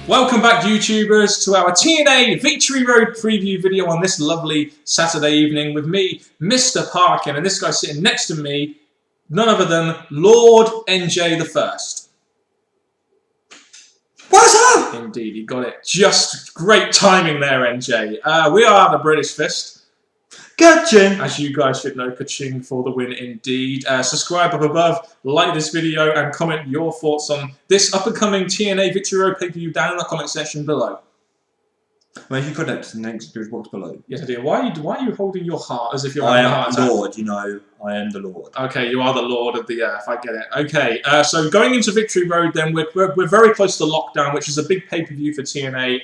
Welcome back, YouTubers, to our TNA Victory Road preview video on this lovely Saturday evening with me, Mr. Parkin, and this guy sitting next to me, none other than Lord NJ the First. What's up? Indeed, he got it. Just great timing there, NJ. We are the British Fist. Ka-ching! As you guys should know, ka-ching for the win indeed. Subscribe up above, like this video, and comment your thoughts on this up-and-coming TNA Victory Road pay-per-view down in the comment section below. Well, if you put that to the next description box below. Yes, I do. Why are you holding your heart as if you're having a heart attack? I am Lord, you know. I am the Lord. Okay, you are the Lord of the Earth. I get it. Okay, so going into Victory Road, then we're very close to lockdown, which is a big pay-per-view for TNA.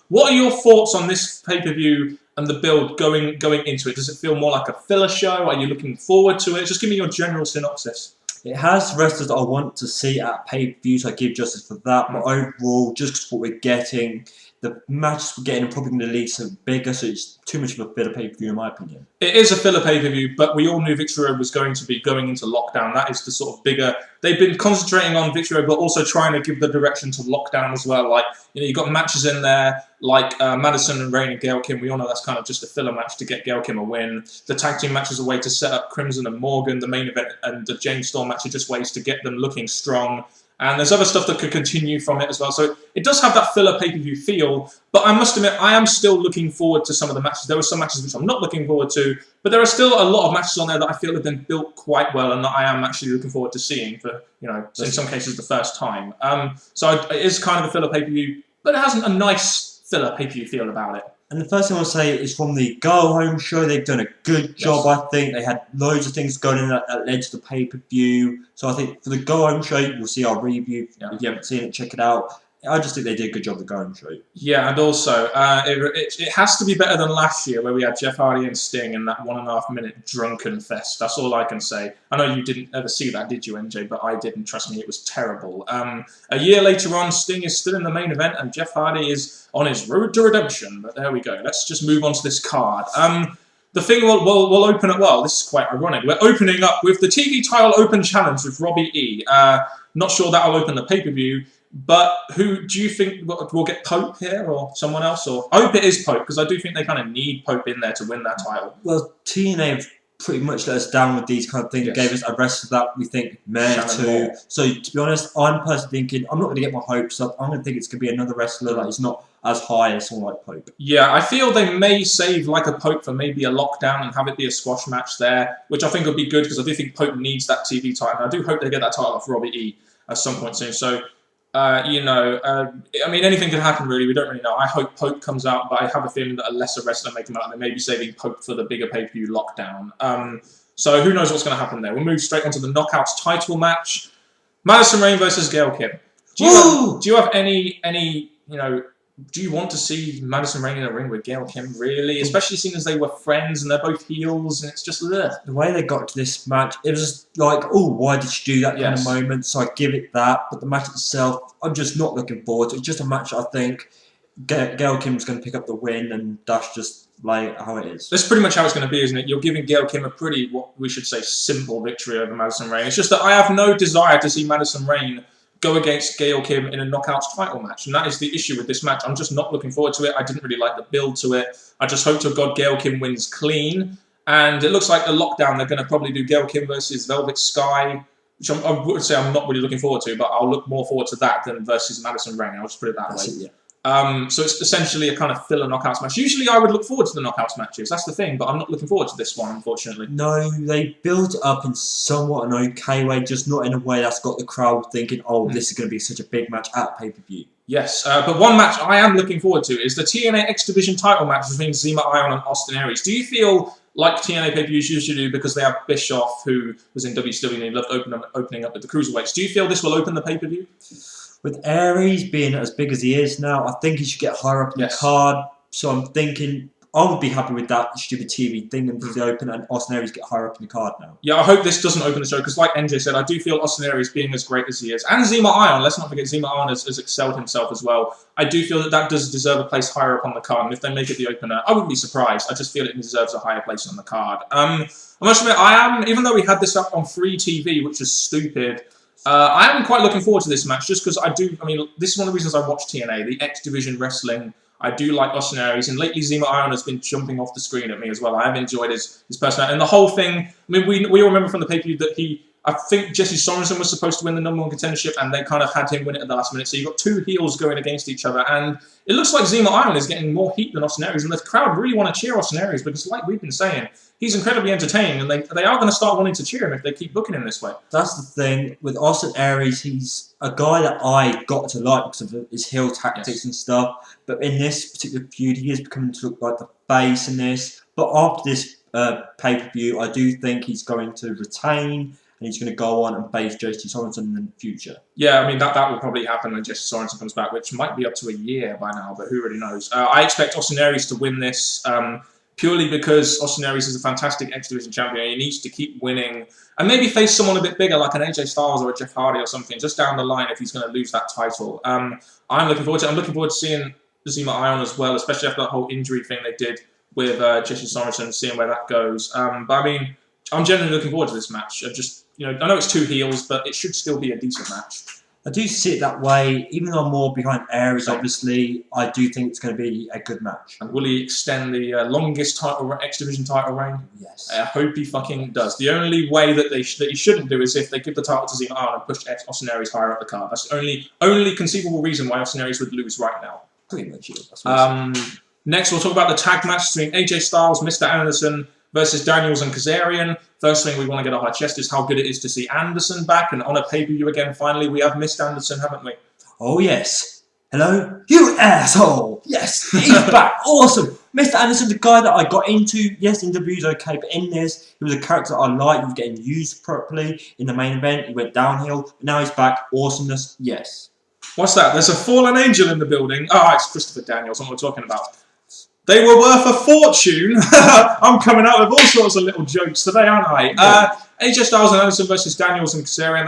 What are your thoughts on this pay-per-view and the build going into it? Does it feel more like a filler show? Are you looking forward to it? Just give me your general synopsis. It has wrestlers that I want to see at pay-per-views. I give justice for that. But overall, just what we're getting, the matches we're getting are probably going to lead to bigger, so it's too much of a filler pay-per-view in my opinion. It is a filler pay-per-view, but we all knew Victory Road was going to be going into lockdown. That is the sort of bigger... They've been concentrating on Victory Road, but also trying to give the direction to lockdown as well. Like, you know, you've got matches in there, like Madison and Rayne and Gail Kim. We all know that's kind of just a filler match to get Gail Kim a win. The tag team match is a way to set up Crimson and Morgan. The main event and the James Storm match are just ways to get them looking strong. And there's other stuff that could continue from it as well. So it does have that filler pay-per-view feel. But I must admit, I am still looking forward to some of the matches. There are some matches which I'm not looking forward to. But there are still a lot of matches on there that I feel have been built quite well and that I am actually looking forward to seeing for, you know, in some cases the first time. So it is kind of a filler pay-per-view. But it has a nice filler pay-per-view feel about it. And the first thing I want to say is from the Go-Home show, they've done a good job, I think. They had loads of things going in that led to the pay-per-view. So I think for the Go-Home show, you'll see our review. Yeah. If you haven't seen it, check it out. I just think they did a good job of the Go-Home show. Yeah, and also, it has to be better than last year where we had Jeff Hardy and Sting in that 1.5 minute drunken fest. That's all I can say. I know you didn't ever see that, did you, NJ? But I didn't. Trust me, it was terrible. A year later on, Sting is still in the main event and Jeff Hardy is on his road to redemption. But there we go. Let's just move on to this card. The thing we'll open up, well, this is quite ironic. We're opening up with the TV title open challenge with Robbie E. Not sure that'll open the pay-per-view. But who do you think will get Pope here or someone else? Or I hope it is Pope because I do think they kind of need Pope in there to win that title. Well, TNA have pretty much let us down with these kind of things. Yes. Gave us a wrestler that we think may too. So to be honest, I'm personally thinking I'm not going to get my hopes up. I'm going to think it's going to be another wrestler that is not as high as someone like Pope. Yeah, I feel they may save like a Pope for maybe a lockdown and have it be a squash match there, which I think would be good because I do think Pope needs that TV title. And I do hope they get that title off Robbie E at some point soon. So. You know, I mean, anything can happen, really. We don't really know. I hope Pope comes out, but I have a feeling that a lesser wrestler may come out and they may be saving Pope for the bigger pay-per-view lockdown. So who knows what's going to happen there. We'll move straight on to the Knockouts title match. Madison Rayne versus Gail Kim. Do you have any, you know, do you want to see Madison Rayne in a ring with Gail Kim, really? Especially seeing as they were friends and they're both heels and it's just ugh. The way they got to this match, it was like, oh, why did she do that kind of moment? So I give it that. But the match itself, I'm just not looking forward to. It's just a match I think Gail Kim's going to pick up the win and that's just like how it is. That's pretty much how it's going to be, isn't it? You're giving Gail Kim a pretty, what we should say, simple victory over Madison Rayne. It's just that I have no desire to see Madison Rayne go against Gail Kim in a Knockouts title match. And that is the issue with this match. I'm just not looking forward to it. I didn't really like the build to it. I just hope to God Gail Kim wins clean. And it looks like the lockdown, they're going to probably do Gail Kim versus Velvet Sky, which I would say I'm not really looking forward to, but I'll look more forward to that than versus Madison Rayne. I'll just put it that way. So it's essentially a kind of filler Knockouts match. Usually I would look forward to the Knockouts matches. That's the thing, but I'm not looking forward to this one, unfortunately. No, they built it up in somewhat an okay way, just not in a way that's got the crowd thinking, oh, this is going to be such a big match at pay-per-view. Yes, but one match I am looking forward to is the TNA X Division title match between Zema and Austin Aries. Do you feel like TNA pay-per-views usually do because they have Bischoff, who was in WCW and he loved opening up with the Cruiserweights? Do you feel this will open the pay-per-view? With Aries being as big as he is now, I think he should get higher up in the card. So I'm thinking I would be happy with that stupid TV thing and the open and Austin Aries get higher up in the card now. Yeah, I hope this doesn't open the show because like NJ said, I do feel Austin Aries being as great as he is. And Zema, let's not forget Zema has excelled himself as well. I do feel that that does deserve a place higher up on the card. And if they make it the opener, I wouldn't be surprised. I just feel it deserves a higher place on the card. I must admit, even though we had this up on free TV, which is stupid, I am quite looking forward to this match just because I mean, this is one of the reasons I watch TNA, the X Division wrestling. I do like Austin Aries, and lately Zema has been jumping off the screen at me as well. I have enjoyed his personality. And the whole thing, I mean, we all remember from the pay-per-view that I think Jesse Sorensen was supposed to win the #1 contendership, and they kind of had him win it at the last minute. So you've got two heels going against each other, and it looks like Zema is getting more heat than Austin Aries, and the crowd really want to cheer Austin Aries because, like we've been saying, he's incredibly entertaining, and they are going to start wanting to cheer him if they keep booking him this way. That's the thing. With Austin Aries, he's a guy that I got to like because of his heel tactics and stuff, but in this particular feud, he is becoming to look like the face in this. But after this pay-per-view, I do think he's going to retain, and he's going to go on and face Jesse Sorensen in the future. Yeah, I mean, that will probably happen when Jesse Sorensen comes back, which might be up to a year by now, but who really knows. I expect Austin Aries to win this purely because Austin Aries is a fantastic X Division champion. He needs to keep winning and maybe face someone a bit bigger like an AJ Styles or a Jeff Hardy or something just down the line if he's going to lose that title. I'm looking forward to it. I'm looking forward to seeing Zema as well, especially after that whole injury thing they did with Jesse Sorensen, seeing where that goes. But I mean, I'm genuinely looking forward to this match. I know it's two heels, but it should still be a decent match. I do see it that way. Even though I'm more behind Aries, obviously, I do think it's going to be a good match. And will he extend the longest X Division title reign? Yes. I hope he fucking does. The only way that he shouldn't do is if they give the title to Zema and push Austin Aries higher up the card. That's the only conceivable reason why Austin Aries would lose right now. Pretty much it. Next, we'll talk about the tag match between AJ Styles, Mr. Anderson, versus Daniels and Kazarian. First thing we want to get off our chest is how good it is to see Anderson back, and on a pay-per-view again, finally, we have missed Anderson, haven't we? Oh, yes. Hello? You asshole! Yes, he's back. Awesome. Mr. Anderson, the guy that I got into, yes, in W is okay, but in this, he was a character I liked. He was getting used properly in the main event. He went downhill, but now he's back. Awesomeness, yes. What's that? There's a fallen angel in the building. Oh, it's Christopher Daniels, what we're talking about. They were worth a fortune. I'm coming out with all sorts of little jokes today, aren't I? AJ Styles and Anderson versus Daniels and Kazarian.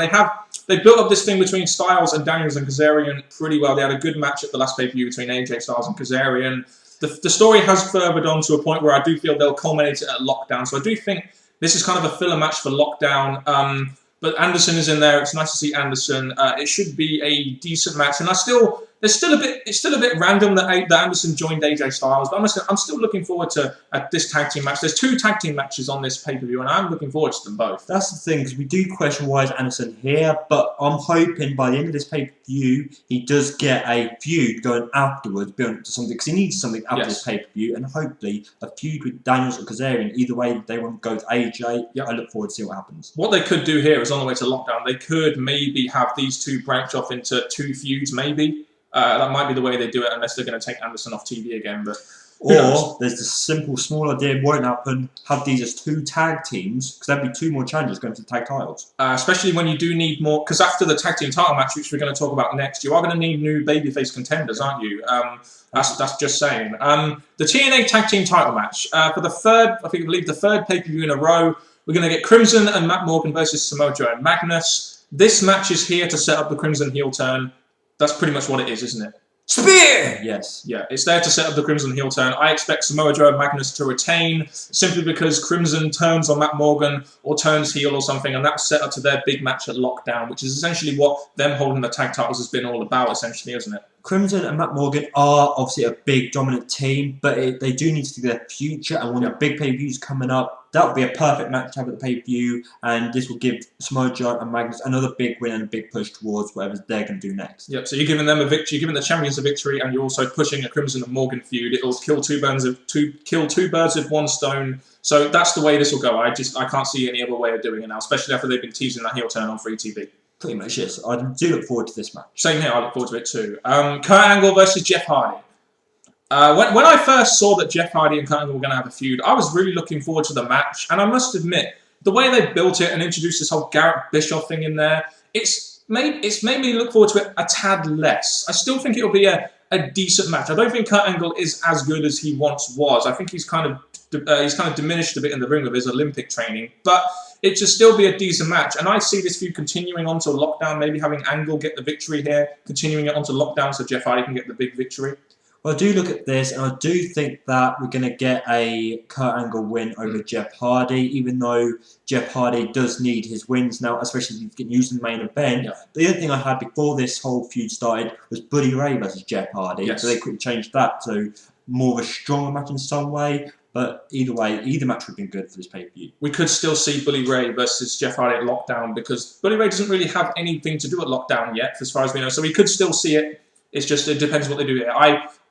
They built up this thing between Styles and Daniels and Kazarian pretty well. They had a good match at the last pay-per-view between AJ Styles and Kazarian. The story has furthered on to a point where I do feel they'll culminate it at Lockdown. So I do think this is kind of a filler match for Lockdown. But Anderson is in there. It's nice to see Anderson. It should be a decent match, and it's still a bit random that Anderson joined AJ Styles, but I'm still looking forward to this tag team match. There's two tag team matches on this pay-per-view, and I'm looking forward to them both. That's the thing, because we do question why is Anderson here, but I'm hoping by the end of this pay-per-view, he does get a feud going afterwards, building to something, because he needs something after this pay-per-view, and hopefully a feud with Daniels or Kazarian. Either way, they want to go to AJ. Yep. I look forward to see what happens. What they could do here is on the way to Lockdown, they could maybe have these two branch off into two feuds, maybe. That might be the way they do it, unless they're going to take Anderson off TV again. But or there's this simple, small idea, won't happen, have these as two tag teams, because there'd be two more challenges going for the tag titles. Especially when you do need more, because after the tag team title match, which we're going to talk about next, you are going to need new babyface contenders, aren't you? That's just saying. The TNA tag team title match, for the third, I believe the third pay-per-view in a row, we're going to get Crimson and Matt Morgan versus Samoa Joe and Magnus. This match is here to set up the Crimson heel turn. That's pretty much what it is, isn't it? Spear! Yes. Yeah, it's there to set up the Crimson heel turn. I expect Samoa Joe and Magnus to retain simply because Crimson turns on Matt Morgan or turns heel or something, and that's set up to their big match at Lockdown, which is essentially what them holding the tag titles has been all about, essentially, isn't it? Crimson and Matt Morgan are obviously a big dominant team, but they do need to see their future, and when the big pay-per-views coming up, that would be a perfect match to have at the pay-per-view, and this will give Samoa Joe and Magnus another big win and a big push towards whatever they're going to do next. Yep, so you're giving them a victory, you're giving the champions a victory, and you're also pushing a Crimson and Morgan feud. It'll kill two birds with one stone. So that's the way this will go. I can't see any other way of doing it now, especially after they've been teasing that heel turn on free TV. Pretty much, yes. I do look forward to this match. Same here, I look forward to it too. Kurt Angle versus Jeff Hardy. When I first saw that Jeff Hardy and Kurt Angle were going to have a feud, I was really looking forward to the match. And I must admit, the way they built it and introduced this whole Garrett Bischoff thing in there, it's made me look forward to it a tad less. I still think it'll be a decent match. I don't think Kurt Angle is as good as he once was. I think he's kind of diminished a bit in the ring with his Olympic training. But it should still be a decent match. And I see this feud continuing on to Lockdown, maybe having Angle get the victory here, continuing it onto Lockdown so Jeff Hardy can get the big victory. Well, I do look at this, and I do think that we're going to get a Kurt Angle win over Jeff Hardy, even though Jeff Hardy does need his wins now, especially if he's getting used in the main event. Yeah. The other thing I had before this whole feud started was Buddy Ray versus Jeff Hardy. Yes. So they quickly changed that to more of a stronger match in some way. But either way, either match would have been good for this pay-per-view. We could still see Bully Ray versus Jeff Hardy at Lockdown because Bully Ray doesn't really have anything to do at Lockdown yet, as far as we know. So we could still see it. It's just, it depends what they do here.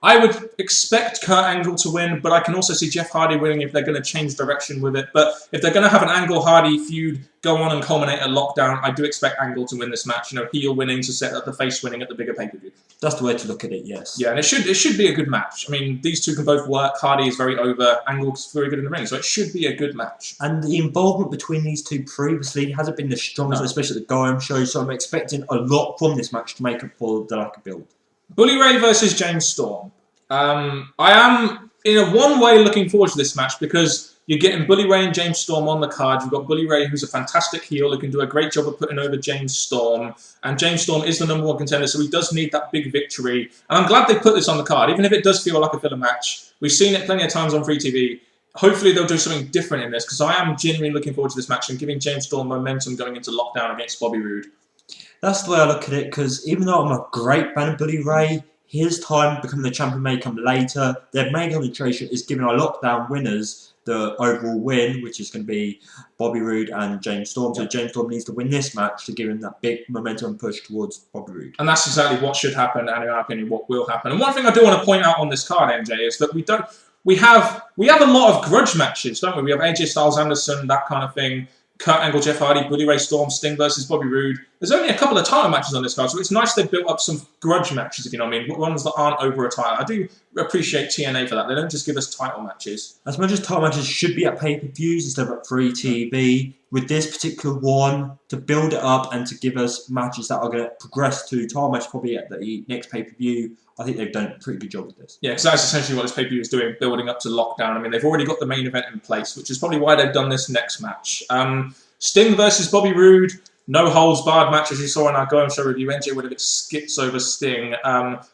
I would expect Kurt Angle to win, but I can also see Jeff Hardy winning if they're going to change direction with it. But if they're going to have an Angle-Hardy feud go on and culminate at Lockdown, I do expect Angle to win this match. You know, heel winning to set up the face winning at the bigger pay-per-view. That's the way to look at it, yes. Yeah, and it should be a good match. I mean, these two can both work. Hardy is very over. Angle's very good in the ring, so it should be a good match. And the involvement between these two previously hasn't been the strongest, especially at the Go-Home show, so I'm expecting a lot from this match to make up for the lack of build. Bully Ray versus James Storm. I am, in a one way, looking forward to this match because you're getting Bully Ray and James Storm on the card. You've got Bully Ray, who's a fantastic heel, who can do a great job of putting over James Storm. And James Storm is the #1 contender, so he does need that big victory. And I'm glad they put this on the card, even if it does feel like a filler match. We've seen it plenty of times on free TV. Hopefully they'll do something different in this because I am genuinely looking forward to this match and giving James Storm momentum going into Lockdown against Bobby Roode. That's the way I look at it, because even though I'm a great fan of Bully Ray, his time becoming the champion may come later. Their main concentration is giving our Lockdown winners the overall win, which is going to be Bobby Roode and James Storm. So James Storm needs to win this match to give him that big momentum push towards Bobby Roode. And that's exactly what should happen, and in our opinion, what will happen. And one thing I do want to point out on this card, MJ, is that we have a lot of grudge matches, don't we? We have AJ Styles, Anderson, that kind of thing. Kurt Angle, Jeff Hardy, Bully Ray, Storm, Sting versus Bobby Roode. There's only a couple of title matches on this card, so it's nice they've built up some grudge matches, if you know what I mean. Ones that aren't over a title. I do appreciate TNA for that. They don't just give us title matches. As much as title matches should be at pay-per-views instead of at free TV, with this particular one, to build it up and to give us matches that are going to progress to title match probably at the next pay-per-view, I think they've done a pretty good job with this. Yeah, because that's essentially what this pay-per-view is doing, building up to Lockdown. I mean, they've already got the main event in place, which is probably why they've done this next match. Sting versus Bobby Roode, no holds barred match, as you saw in our Go-Home show review. NJ would have skipped over Sting.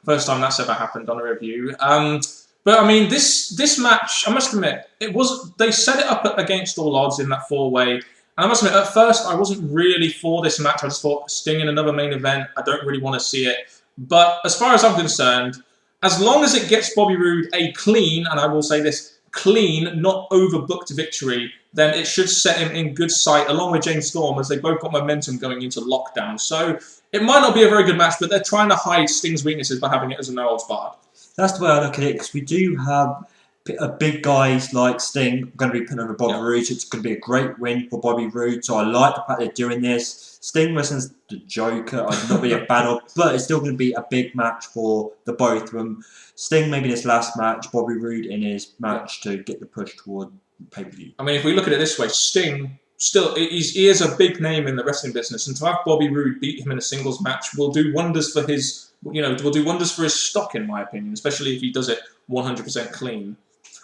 First time that's ever happened on a review. But I mean, this match, I must admit, they set it up against all odds in that 4-way. And I must admit, at first, I wasn't really for this match. I just thought Sting in another main event, I don't really want to see it. But as far as I'm concerned, as long as it gets Bobby Roode a clean, and I will say this, clean, not overbooked victory, then it should set him in good sight, along with James Storm, as they both got momentum going into Lockdown. So it might not be a very good match, but they're trying to hide Sting's weaknesses by having it as a no holds barred. That's the way I look at it, because we do have big guys like Sting going to be putting over Bobby Roode, so it's going to be a great win for Bobby Roode. So I like the fact they're doing this. Sting versus the Joker, I'm not really a fan of, but it's still going to be a big match for the both of them. Sting maybe in his last match, Bobby Roode in his match to get the push toward pay-per-view. I mean, if we look at it this way, Sting still he is a big name in the wrestling business, and to have Bobby Roode beat him in a singles match will do wonders for his, will do wonders for his stock, in my opinion, especially if he does it 100% clean.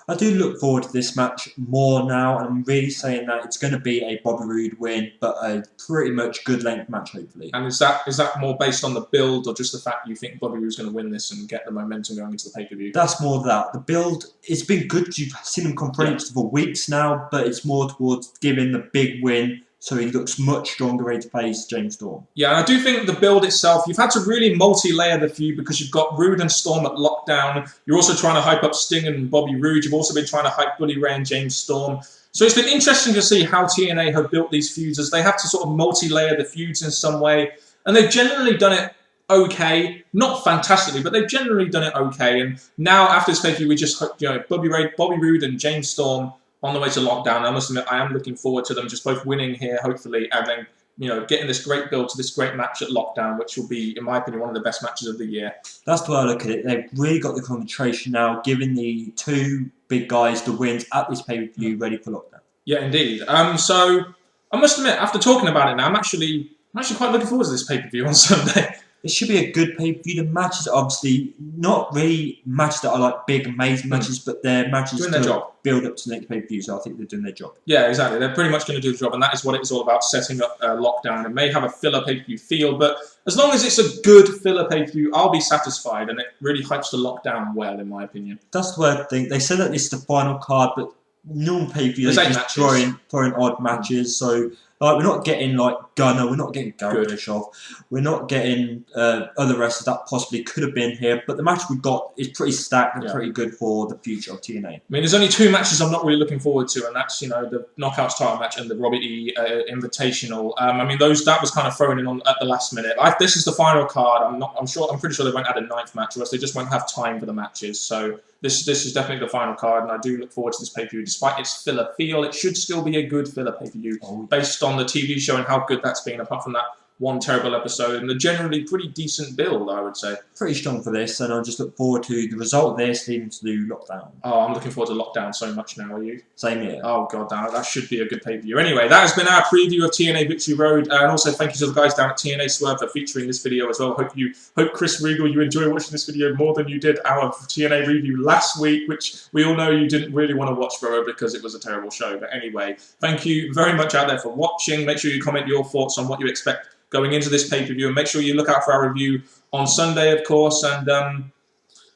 I do look forward to this match more now, and I'm really saying that it's going to be a Bobby Roode win, but a pretty much good length match, hopefully. And is that more based on the build, or just the fact you think Bobby Roode's going to win this and get the momentum going into the pay-per-view? That's more that. The build, it's been good. You've seen him compete for weeks now, but it's more towards giving the big win, so he looks much stronger ready to face James Storm. Yeah, and I do think the build itself, you've had to really multi-layer the feud because you've got Roode and Storm at Lockdown. You're also trying to hype up Sting and Bobby Roode. You've also been trying to hype Bully Ray and James Storm. So it's been interesting to see how TNA have built these feuds, as they have to sort of multi-layer the feuds in some way. And they've generally done it okay. Not fantastically, but they've generally done it okay. And now, after this pay-per-view, we just hope, Bobby Roode and James Storm on the way to Lockdown. I must admit, I am looking forward to them just both winning here, hopefully, and then getting this great build to this great match at Lockdown, which will be, in my opinion, one of the best matches of the year. That's the way I look at it. They've really got the concentration now, giving the two big guys the wins at this pay-per-view, ready for Lockdown. Yeah, indeed. So I must admit, after talking about it now, I'm actually quite looking forward to this pay-per-view on Sunday. It should be a good pay-per-view. The matches are obviously not really matches that are like big, amazing matches, but they're matches doing their job. Build up to the next pay-per-view, so I think they're doing their job. Yeah, exactly. They're pretty much going to do the job, and that is what it's all about, setting up Lockdown. It may have a filler pay-per-view feel, but as long as it's a good filler payper-view, I'll be satisfied, and it really hypes the Lockdown well, in my opinion. That's the word thing. They said that this is the final card, but normal pay-per-view, they're just throwing odd matches, so like we're not getting like Gunner, we're not getting Gorbachev, we're not getting other wrestlers that possibly could have been here, but the match we got is pretty stacked and pretty good for the future of TNA. I mean, there's only 2 matches I'm not really looking forward to, and that's, you know, the Knockouts title match and the Robbie Invitational. I mean, that was kind of thrown in at the last minute. This is the final card. I'm pretty sure they won't add a 9th match, or else they just won't have time for the matches. So this is definitely the final card, and I do look forward to this pay-per-view. Despite its filler feel, it should still be a good filler pay-per-view based on the TV show and how good that's been, apart from that one terrible episode, and a generally pretty decent build, I would say. Pretty strong for this, and I just look forward to the result of this leading to the Lockdown. Oh, I'm looking forward to Lockdown so much now, are you? Same here. Oh, god damn it, that should be a good pay-per-view. Anyway, that has been our preview of TNA Victory Road, and also thank you to the guys down at TNA Swerve for featuring this video as well. Hope Chris Regal, you enjoy watching this video more than you did our TNA review last week, which we all know you didn't really want to watch, bro, because it was a terrible show. But anyway, thank you very much out there for watching. Make sure you comment your thoughts on what you expect going into this pay-per-view, and make sure you look out for our review on Sunday, of course, and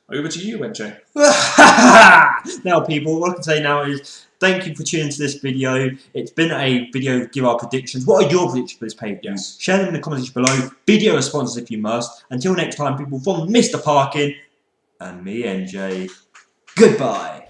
over to you, NJ. Now, people, what I can say now is thank you for tuning to this video. It's been a video to give our predictions. What are your predictions for this pay-per-view? Yes. Share them in the comments below. Video sponsors if you must. Until next time, people, from Mr. Parkin and me, NJ, goodbye.